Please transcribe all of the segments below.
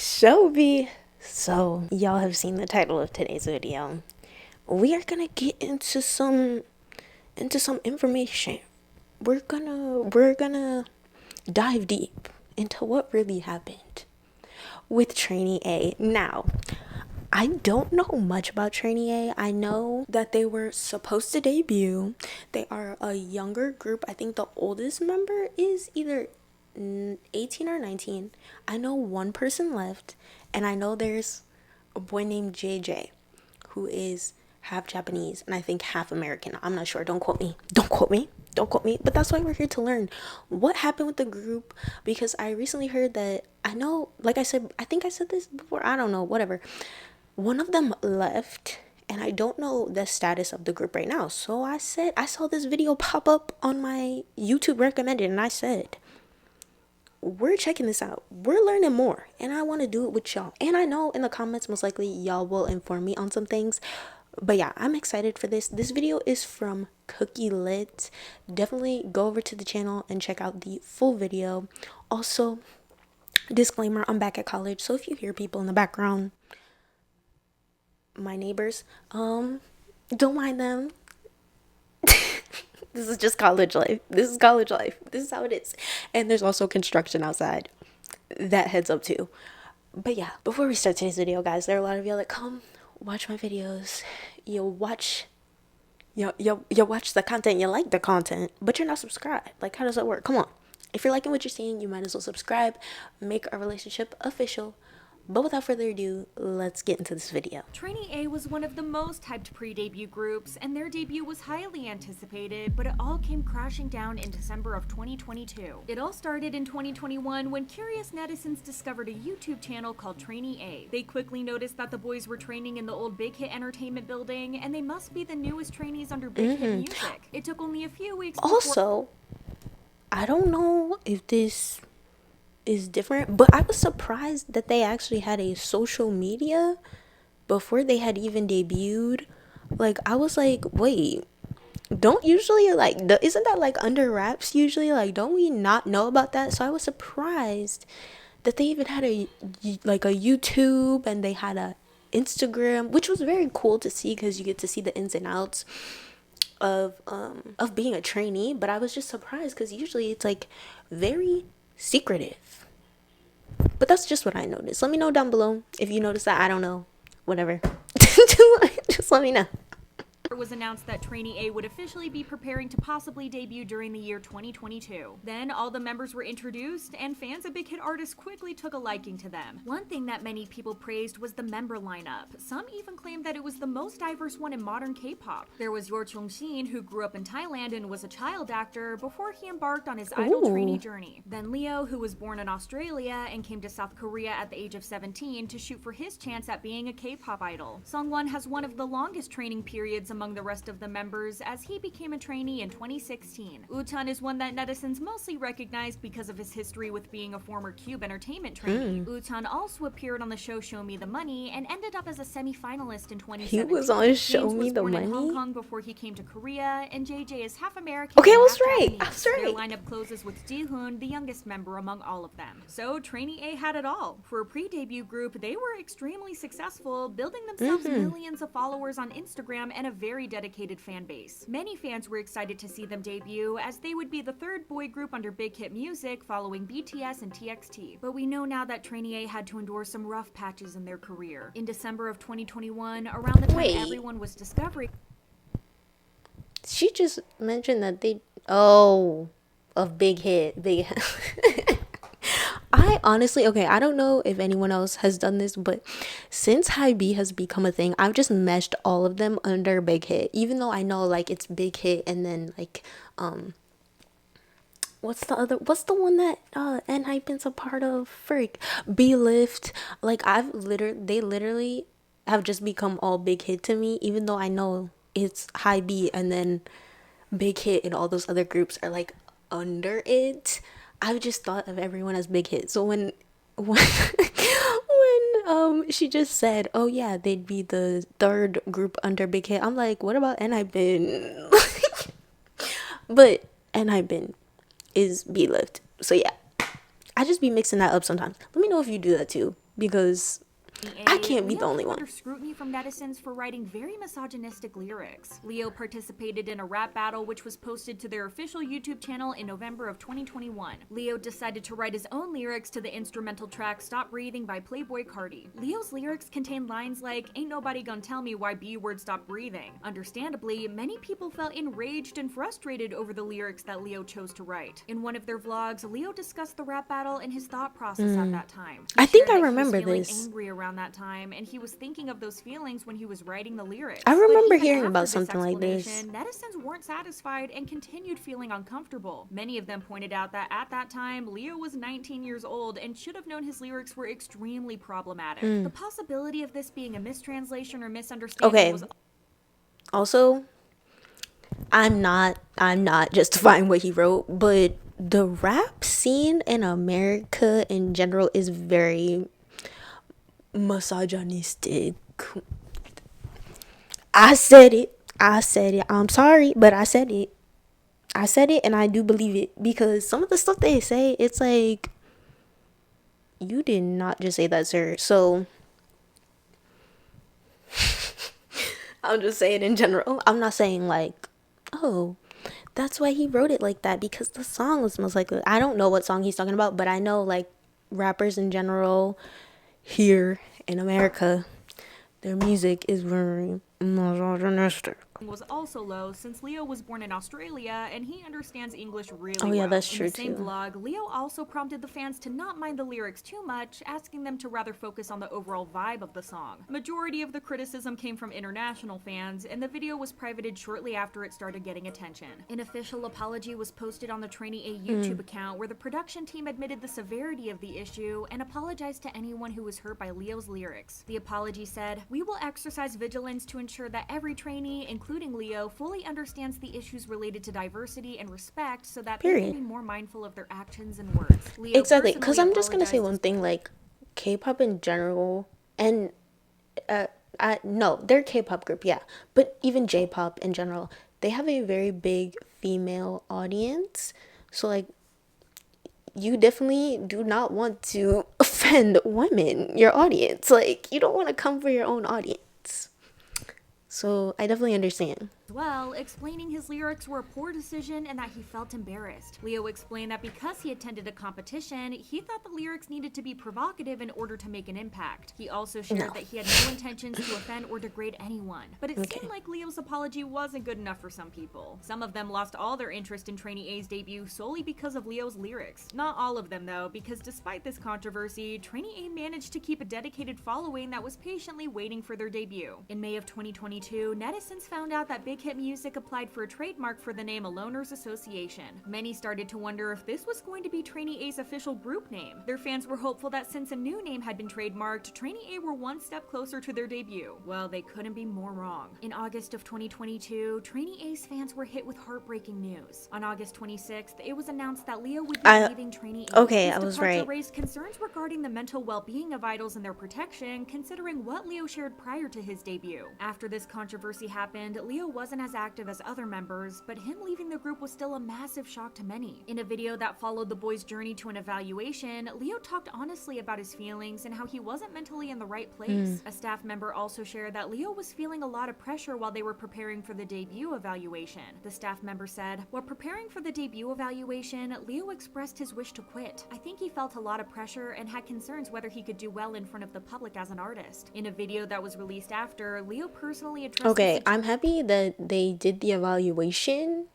Shelby. So, y'all have seen the title of today's video. We are gonna get into some information. We're gonna dive deep into what really happened with Trainee A. Now, I don't know much about Trainee A. I know that they were supposed to debut. They are a younger group. I think the oldest member is either 18 or 19. I know one person left, and I know there's a boy named JJ who is half Japanese and I think half American. I'm not sure. Don't quote me. Don't quote me. Don't quote me. But that's why we're here to learn what happened with the group, because I recently heard that, I know, like I said, I think I said this before. I don't know. Whatever. One of them left, and I don't know the status of the group right now. So I saw this video pop up on my YouTube recommended, and I said, we're checking this out. We're learning more, and I want to do it with y'all. And I know in the comments, most likely y'all will inform me on some things. But yeah, I'm excited for this. This video is from Cookie Lit. Definitely go over to the channel and check out the full video. Also, disclaimer, I'm back at college, so if you hear people in the background, my neighbors, don't mind them. This is just college life. This is college life. This is how it is. And there's also construction outside. That heads up too. But yeah, before we start today's video, guys, there are a lot of y'all that come watch my videos. You watch the content, you like the content, but you're not subscribed. Like, how does that work? Come on. If you're liking what you're seeing, you might as well subscribe, make our relationship official. But without further ado, let's get into this video. Trainee A was one of the most hyped pre-debut groups, and their debut was highly anticipated, but it all came crashing down in December of 2022. It all started in 2021 when curious netizens discovered a YouTube channel called Trainee A. They quickly noticed that the boys were training in the old Big Hit Entertainment building, and they must be the newest trainees under Big Hit Music. It took only a few weeks before— Also, I don't know if this is different, but I was surprised that they actually had a social media before they had even debuted. Like, I was like, wait, don't usually, like, isn't that like under wraps usually? Like, don't we not know about that? So I was surprised that they even had a YouTube, and they had a Instagram, which was very cool to see because you get to see the ins and outs of being a trainee. But I was just surprised because usually it's like very secretive. But that's just what I noticed. Let me know down below if you noticed that. I don't know. Whatever. Just let me know. it was announced that Trainee A would officially be preparing to possibly debut during the year 2022. Then all the members were introduced, and fans of big hit artists quickly took a liking to them. One thing that many people praised was the member lineup. Some even claimed that it was the most diverse one in modern K-pop. There was Yor Chung-shin, who grew up in Thailand and was a child actor before he embarked on his idol trainee journey. Then Leo, who was born in Australia and came to South Korea at the age of 17 to shoot for his chance at being a K-pop idol. Sungwon has one of the longest training periods among the rest of the members, as he became a trainee in 2016. Utan is one that netizens mostly recognized because of his history with being a former Cube Entertainment trainee. Utan also appeared on the show Show Me the Money and ended up as a semi-finalist in 2017. He was on Show James Me was the born Money? in Hong Kong before he came to Korea, and JJ is half American. Okay, I and was half right. Japanese. I was Their right. lineup closes with Jihoon, the youngest member among all of them. So Trainee A had it all. For a pre-debut group, they were extremely successful, building themselves millions of followers on Instagram and a very dedicated fan base. Many fans were excited to see them debut, as they would be the third boy group under Big Hit Music following BTS and TXT. But we know now that Trainee A had to endure some rough patches in their career. In December of 2021, around the time everyone was discovering— She just mentioned that they of Big Hit. I honestly, okay, I don't know if anyone else has done this, but since High B has become a thing, I've just meshed all of them under Big Hit, even though I know like it's Big Hit and then like what's the one that N-Hypen's a part of? Freak. B-Lift. Like they literally have just become all Big Hit to me, even though I know it's High B and then Big Hit and all those other groups are like under it. I've just thought of everyone as Big Hit. So when she just said, oh yeah, they'd be the third group under Big Hit, I'm like, what about N-Hypen? But N-Hypen is B-Lift. So yeah, I just be mixing that up sometimes. Let me know if you do that too. because I can't be the Leo only came one. under scrutiny from netizens for writing very misogynistic lyrics. Leo participated in a rap battle which was posted to their official YouTube channel in November of 2021. Leo decided to write his own lyrics to the instrumental track Stop Breathing by Playboi Carti. Leo's lyrics contain lines like, "Ain't nobody gonna tell me why B-word stop breathing." Understandably, many people felt enraged and frustrated over the lyrics that Leo chose to write. In one of their vlogs, Leo discussed the rap battle and his thought process at that time. He I think shared I that he was remember feeling this. angry around that time, and he was thinking of those feelings when he was writing the lyrics. I But remember even hearing after about this something like this. explanation, netizens weren't satisfied and continued feeling uncomfortable. Many of them pointed out that at that time, Leo was 19 years old and should have known his lyrics were extremely problematic. The possibility of this being a mistranslation or misunderstanding Okay. was Also, I'm not justifying what he wrote, but the rap scene in America in general is very misogynistic. I said it. I said it. I'm sorry, but I said it. I said it and I do believe it because some of the stuff they say, it's like, you did not just say that, sir. So I'm just saying in general. I'm not saying like, oh, that's why he wrote it like that because the song was most likely. I don't know what song he's talking about, but I know like rappers in general here in America, their music is very misogynistic. was also low since Leo was born in Australia and he understands English really Oh well. yeah, that's In true the same too. vlog, Leo also prompted the fans to not mind the lyrics too much, asking them to rather focus on the overall vibe of the song. Majority of the criticism came from international fans, and the video was privated shortly after it started getting attention. An official apology was posted on the Trainee A YouTube account where the production team admitted the severity of the issue and apologized to anyone who was hurt by Leo's lyrics. The apology said, "We will exercise vigilance to ensure that every trainee, including Leo, fully understands the issues related to diversity and respect so that they can Period. be more mindful of their actions and words." Leo Exactly, because personally I'm just gonna say apologized one as thing, like K-pop in general, and I no, they're a K-pop group, yeah, but even J-pop in general, they have a very big female audience. So like, you definitely do not want to offend women, your audience. Like, you don't want to come for your own audience. So I definitely understand. well, explaining his lyrics were a poor decision and that he felt embarrassed. Leo explained that because he attended a competition, he thought the lyrics needed to be provocative in order to make an impact. He also shared No. that he had no intentions to offend or degrade anyone. But it Okay. seemed like Leo's apology wasn't good enough for some people. Some of them lost all their interest in Trainee A's debut solely because of Leo's lyrics. Not all of them though, because despite this controversy, Trainee A managed to keep a dedicated following that was patiently waiting for their debut. In May of 2022, netizens found out that Big Hit Music applied for a trademark for the name Aloners Association. Many started to wonder if this was going to be Trainee A's official group name. Their fans were hopeful that since a new name had been trademarked, Trainee A were one step closer to their debut. Well, they couldn't be more wrong. In August of 2022, Trainee A's fans were hit with heartbreaking news. On August 26th, it was announced that Leo would be leaving Trainee A. Okay, His I was departure right. raised concerns regarding the mental well-being of idols and their protection, considering what Leo shared prior to his debut. After this controversy happened, Leo wasn't as active as other members, but him leaving the group was still a massive shock to many. In a video that followed the boys' journey to an evaluation, Leo talked honestly about his feelings and how he wasn't mentally in the right place. A staff member also shared that Leo was feeling a lot of pressure while they were preparing for the debut evaluation. The staff member said, "While preparing for the debut evaluation, Leo expressed his wish to quit. I think he felt a lot of pressure and had concerns whether he could do well in front of the public as an artist." In a video that was released after, Leo personally addressed Okay, I'm happy that they did the evaluation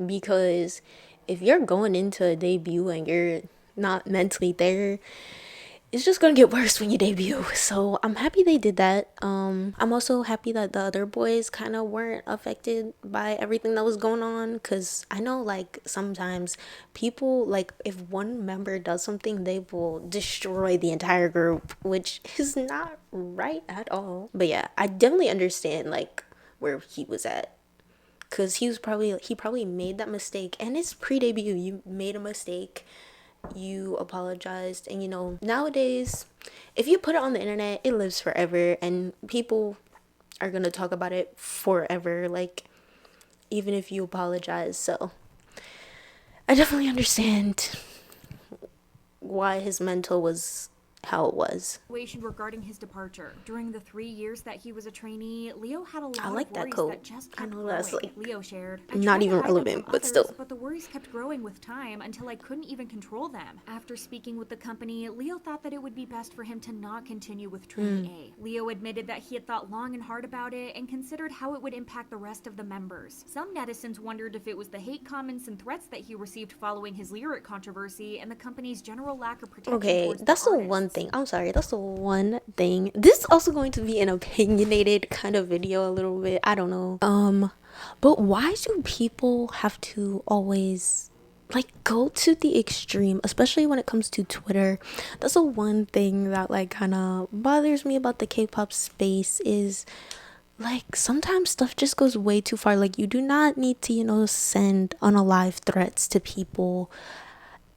because if you're going into a debut and you're not mentally there, it's just gonna get worse when you debut. So I'm happy they did that. I'm also happy that the other boys kind of weren't affected by everything that was going on, because I know like sometimes people, like if one member does something, they will destroy the entire group, which is not right at all. But yeah, I definitely understand like where he was at, because he probably made that mistake, and it's pre-debut. You made a mistake, you apologized, and nowadays if you put it on the internet, it lives forever and people are gonna talk about it forever, like even if you apologize. So I definitely understand why his mental was how it was. Regarding his departure. During the 3 years that he was a trainee, Leo had a I lot like of that worries quote. that just I kept know growing. that's like Leo shared, "I not tried to even hide them relevant, from but others, still. but the worries kept growing with time until I couldn't even control them." After speaking with the company, Leo thought that it would be best for him to not continue with Trainee A. Leo admitted that he had thought long and hard about it and considered how it would impact the rest of the members. Some netizens wondered if it was the hate comments and threats that he received following his lyric controversy and the company's general lack of protection Okay, towards that's their the artists. one thing. I'm sorry, that's the one thing. This is also going to be an opinionated kind of video a little bit. I don't know. But why do people have to always like go to the extreme, especially when it comes to Twitter? That's the one thing that like kind of bothers me about the K-pop space is like sometimes stuff just goes way too far. Like you do not need to, send unalive threats to people.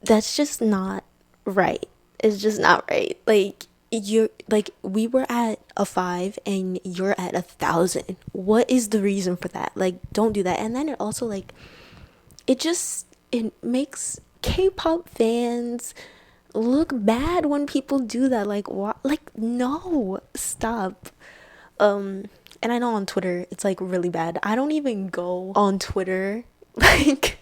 That's just not right. It's just not right. Like you're like we were at a 5 and you're at 1,000. What is the reason for that? Like don't do that. And then it also like it makes K-pop fans look bad when people do that. Like what? Like no, stop. And I know on Twitter it's like really bad. I don't even go on Twitter like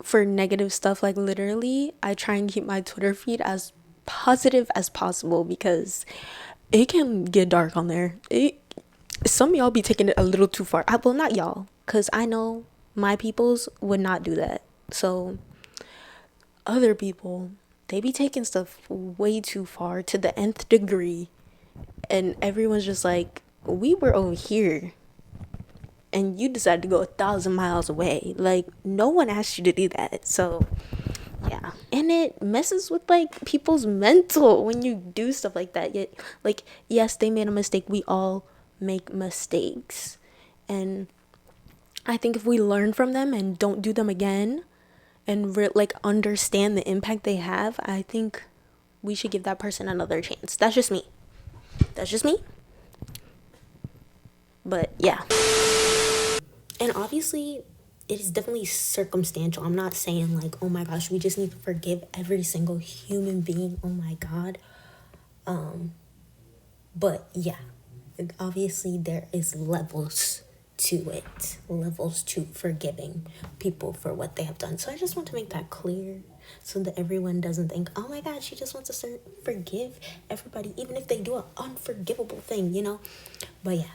for negative stuff. Like literally I try and keep my Twitter feed as positive as possible because it can get dark on there. Some of y'all be taking it a little too far. Well, not y'all, because I know my peoples would not do that. So other people, they be taking stuff way too far to the nth degree, and everyone's just like, we were over here and you decided to go 1,000 miles away. Like no one asked you to do that. So yeah, and it messes with like people's mental when you do stuff like that. Yet like yes, they made a mistake. We all make mistakes, and I think if we learn from them and don't do them again and like understand the impact they have, I think we should give that person another chance. That's just me. That's just me. But yeah. And obviously, it is definitely circumstantial. I'm not saying like, oh my gosh, we just need to forgive every single human being. Oh my God. But yeah, obviously there is levels to it, levels to forgiving people for what they have done. So I just want to make that clear so that everyone doesn't think, oh my God, she just wants to forgive everybody, even if they do an unforgivable thing. But yeah,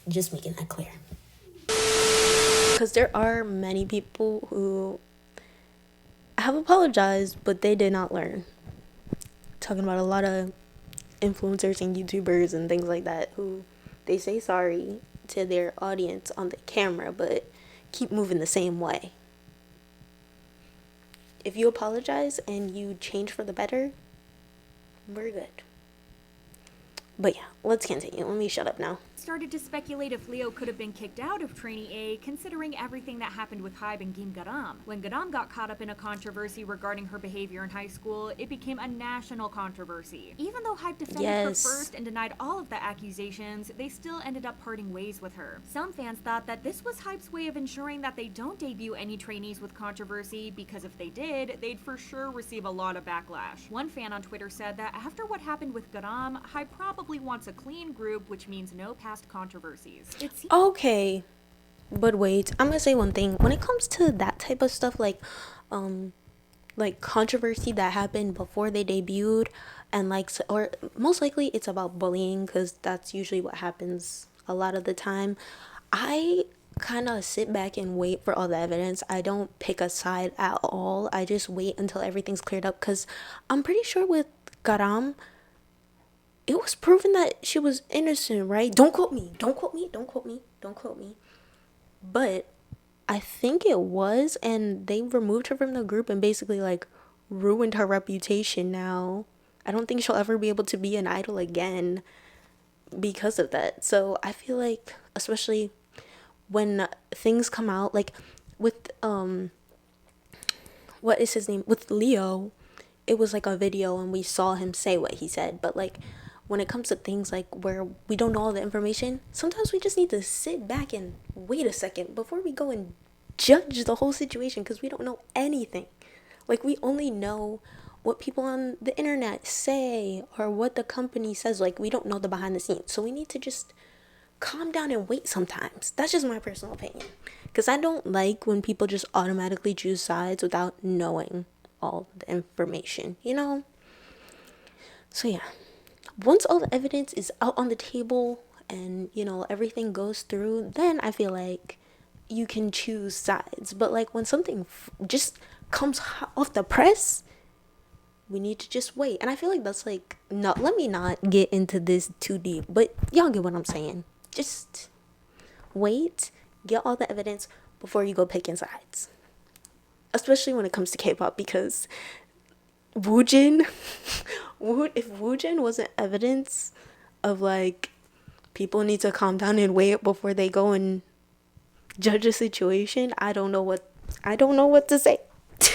just making that clear. Because there are many people who have apologized, but they did not learn. Talking about a lot of influencers and YouTubers and things like that who they say sorry to their audience on the camera, but keep moving the same way. If you apologize and you change for the better, we're good. But yeah, let's continue. Let me shut up now. Started to speculate if Leo could have been kicked out of Trainee A, considering everything that happened with Hybe and Kim Garam. When Garam got caught up in a controversy regarding her behavior in high school, it became a national controversy. Even though Hybe defended her first and denied all of the accusations, they still ended up parting ways with her. Some fans thought that this was Hybe's way of ensuring that they don't debut any trainees with controversy, because if they did, they'd for sure receive a lot of backlash. One fan on Twitter said that after what happened with Garam, Hybe probably wants a clean group, which means no past controversies. Okay, but wait, I'm gonna say one thing. When it comes to that type of stuff, like controversy that happened before they debuted, and or most likely it's about bullying, because that's usually what happens a lot of the time. I kind of sit back and wait for all the evidence. I don't pick a side at all. I just wait until everything's cleared up, because I'm pretty sure with Garam, it was proven that she was innocent, right? Don't quote me. Don't quote me. Don't quote me. Don't quote me. But I think it was, and they removed her from the group and basically like ruined her reputation now. I don't think she'll ever be able to be an idol again because of that. So I feel like, especially when things come out, like with what is his name? With Leo, it was like a video and we saw him say what he said. But like when it comes to things like where we don't know all the information, sometimes we just need to sit back and wait a second before we go and judge the whole situation, because we don't know anything. Like we only know what people on the internet say or what the company says. Like, we don't know the behind the scenes, so we need to just calm down and wait sometimes. That's just my personal opinion, because I don't like when people just automatically choose sides without knowing all the information, you know? So yeah, once all the evidence is out on the table and, you know, everything goes through, then I feel like you can choose sides. But like when something just comes off the press, we need to just wait. And I feel like that's like, no, let me not get into this too deep, but y'all get what I'm saying. Just wait, get all the evidence before you go picking sides. Especially when it comes to K-pop, because Woojin, if Woojin wasn't evidence of like people need to calm down and wait before they go and judge a situation, I don't know what to say.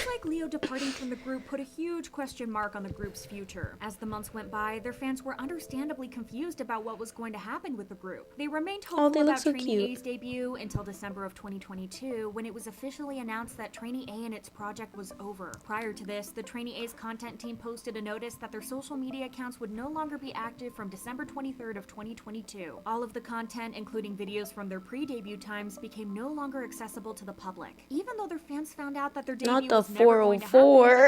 Like Leo departing from the group put a huge question mark on the group's future. As the months went by, their fans were understandably confused about what was going to happen with the group. They remained hopeful about Trainee A's debut until December of 2022, when it was officially announced that Trainee A and its project was over. Prior to this, the Trainee A's content team posted a notice that their social media accounts would no longer be active from December 23rd of 2022. All of the content, including videos from their pre-debut times, became no longer accessible to the public. Even though their fans found out that their debut was never going to happen,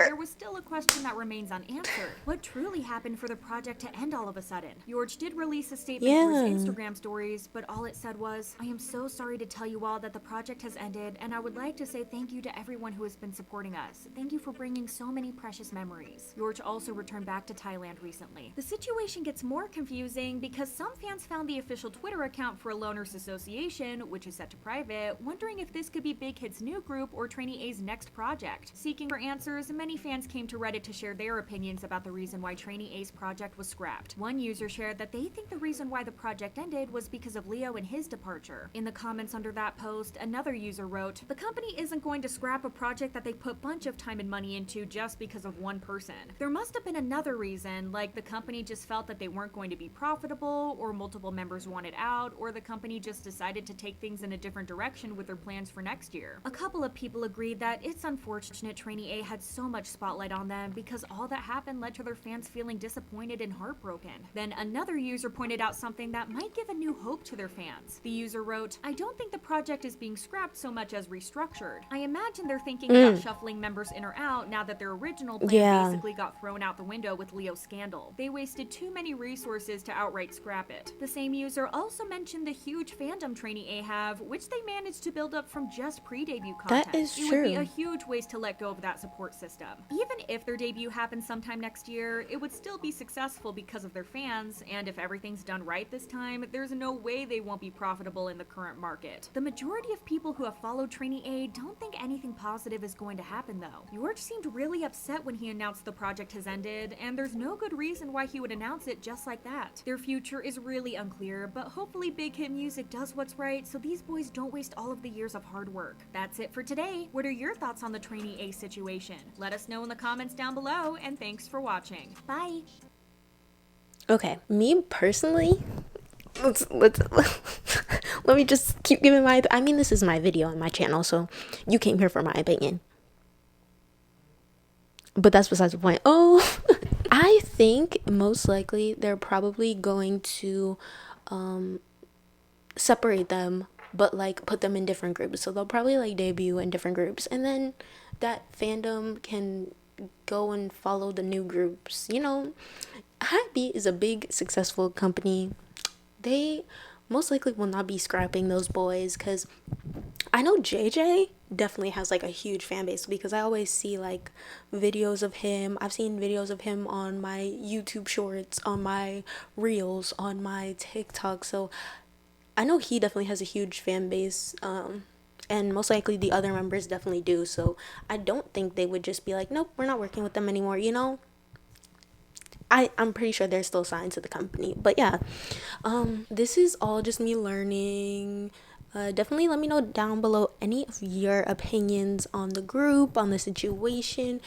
there was still a question that remains unanswered. What truly happened for the project to end all of a sudden? George did release a statement through his Instagram stories, but all it said was, "I am so sorry to tell you all that the project has ended, and I would like to say thank you to everyone who has been supporting us. Thank you for bringing so many precious memories." George also returned back to Thailand recently. The situation gets more confusing because some fans found the official Twitter account for Loners Association, which is set to private, wondering if this could be Big Hit's new group or Trainee A's next project. Seeking for answers, many fans came to Reddit to share their opinions about the reason why Trainee A's project was scrapped. One user shared that they think the reason why the project ended was because of Leo and his departure. In the comments under that post, another user wrote, "The company isn't going to scrap a project that they put a bunch of time and money into just because of one person. There must have been another reason, like the company just felt that they weren't going to be profitable, or multiple members wanted out, or the company just decided to take things in a different direction with their plans for next year." A couple of people agreed that it's unfortunate Trainee A had so much spotlight on them because all that happened led to their fans feeling disappointed and heartbroken. Then another user pointed out something that might give a new hope to their fans. The user wrote, "I don't think the project is being scrapped so much as restructured. I imagine they're thinking about shuffling members in or out now that their original plan basically got thrown out the window with Leo's scandal. They wasted too many resources to outright scrap it." The same user also mentioned the huge fandom Trainee A have, which they managed to build up from just pre-debut content. That is true. It would be a huge waste to let go of that support system. Even if their debut happens sometime next year, it would still be successful because of their fans, and if everything's done right this time, there's no way they won't be profitable in the current market. The majority of people who have followed Trainee A don't think anything positive is going to happen though. George seemed really upset when he announced the project has ended, and there's no good reason why he would announce it just like that. Their future is really unclear, but hopefully Big Hit Music does what's right so these boys don't waste all of the years of hard work. That's it for today. What are your thoughts on the Trainee A situation? Let us know in the comments down below, and thanks for watching. Bye! Okay, me personally, let's let me just keep giving my, I mean, this is my video on my channel, so you came here for my opinion. But that's besides the point. Oh, I think most likely they're probably going to separate them, but like put them in different groups. So they'll probably like debut in different groups, and then that fandom can go and follow the new groups. You know, Hypebeat is a big successful company. They most likely will not be scrapping those boys, because I know JJ definitely has like a huge fan base, because I always see like videos of him. I've seen videos of him on my YouTube shorts, on my reels, on my TikTok. So I know he definitely has a huge fan base, and most likely the other members definitely do. So I don't think they would just be like, nope, we're not working with them anymore, you know? I'm pretty sure they're still signed to the company. But yeah, this is all just me learning. Definitely let me know down below any of your opinions on the group, on the situation.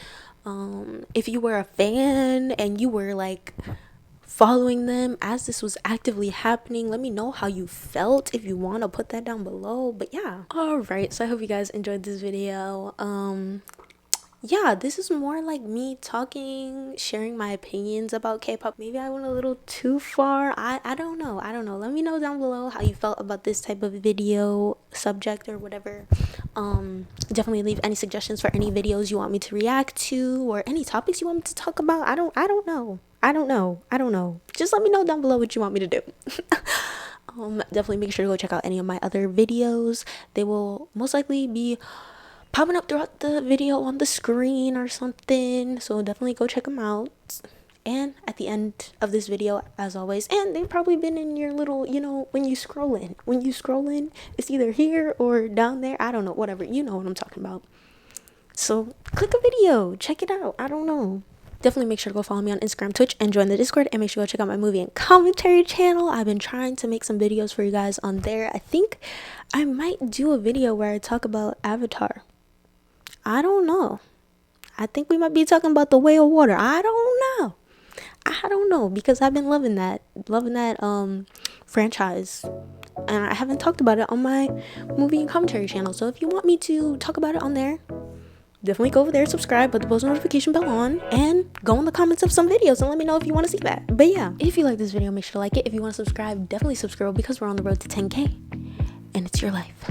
If you were a fan and you were like following them as this was actively happening, let me know how you felt. If you want to put that down below. But yeah, all right, so I hope you guys enjoyed this video. yeah, this is more like me talking, sharing my opinions about K-pop. Maybe I went a little too far. I don't know. I don't know. Let me know down below how you felt about this type of video subject or whatever. Definitely leave any suggestions for any videos you want me to react to or any topics you want me to talk about. I don't know. I don't know. Just let me know down below what you want me to do. Definitely make sure to go check out any of my other videos. They will most likely be popping up throughout the video on the screen or something, so definitely go check them out. And at the end of this video, as always, and they've probably been in your little, when you scroll in, it's either here or down there. I don't know, whatever, you know what I'm talking about. So click a video, check it out. I don't know. Definitely make sure to go follow me on Instagram, Twitch, and join the Discord, and make sure to go check out my movie and commentary channel. I've been trying to make some videos for you guys on there. I think I might do a video where I talk about Avatar. I don't know. I think we might be talking about the way of water. I don't know because I've been loving that franchise, and I haven't talked about it on my movie and commentary channel. So if you want me to talk about it on there, definitely go over there, subscribe, put the post notification bell on, and go in the comments of some videos and let me know if you want to see that. But yeah, if you like this video, make sure to like it. If you want to subscribe, definitely subscribe because we're on the road to 10K, and it's your life.